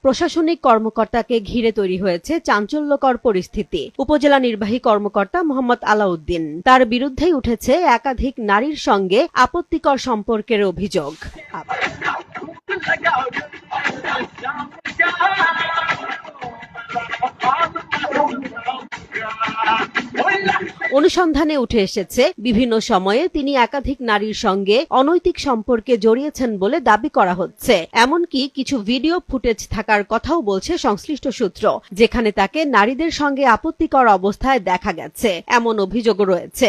প্রশাসনিক কর্মকর্তাকে ঘিরে তৈরি হয়েছে চাঞ্চল্যকর পরিস্থিতি। উপজেলা নির্বাহী কর্মকর্তা মোহাম্মদ আলাউদ্দিন, তার বিরুদ্ধেই উঠেছে একাধিক নারীর সঙ্গে আপত্তিকর সম্পর্কের অভিযোগ। অনুসন্ধানে উঠে এসেছে, বিভিন্ন সময়ে তিনি একাধিক নারীর সঙ্গে অনৈতিক সম্পর্কে জড়িয়েছেন বলে দাবি করা হচ্ছে। এমনকি কিছু ভিডিও ফুটেজ থাকার কথাও বলছে সংশ্লিষ্ট সূত্র, যেখানে তাকে নারীদের সঙ্গে আপত্তিকর অবস্থায় দেখা গেছে, এমন অভিযোগও রয়েছে।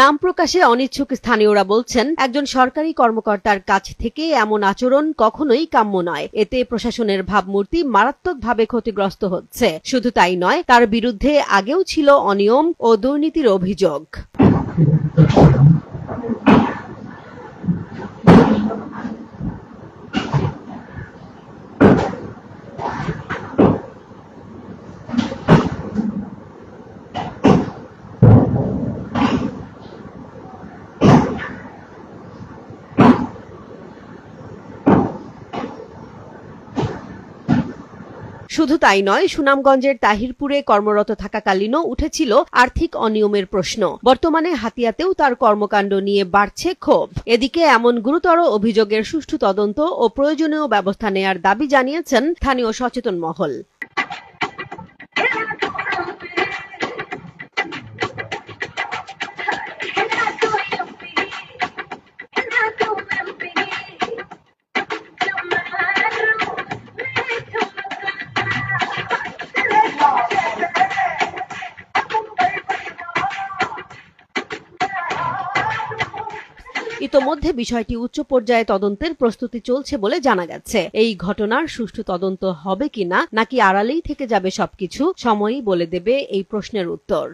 নাম প্রকাশে অনিচ্ছুক স্থানীয়রা বলছেন, একজন সরকারি কর্মকর্তার কাছ থেকে এমন আচরণ কখনোই কাম্য নয়। এতে প্রশাসনের ভাবমূর্তি মারাত্মকভাবে ক্ষতিগ্রস্ত হচ্ছে। শুধু তাই নয়, তার বিরুদ্ধে আগেও ছিল অনিয়ম ও দুর্নীতির অভিযোগ। শুধু তাই নয়, সুনামগঞ্জের তাহিরপুরে কর্মরত থাকাকালীনও উঠেছিল আর্থিক অনিয়মের প্রশ্ন। বর্তমানে হাতিয়াতেও তার কর্মকাণ্ড নিয়ে বাড়ছে ক্ষোভ। এদিকে এমন গুরুতর অভিযোগের সুষ্ঠু তদন্ত ও প্রয়োজনীয় ব্যবস্থা নেয়ার দাবি জানিয়েছেন স্থানীয় সচেতন মহল। ইতোমধ্যে বিষয়টি উচ্চ পর্যায়ে তদন্তের প্রস্তুতি চলছে বলে জানা গেছে। এই ঘটনার সুষ্ঠু তদন্ত হবে কিনা, নাকি আড়ালেই থেকে যাবে সবকিছু, সময়ই বলে দেবে এই প্রশ্নের উত্তর।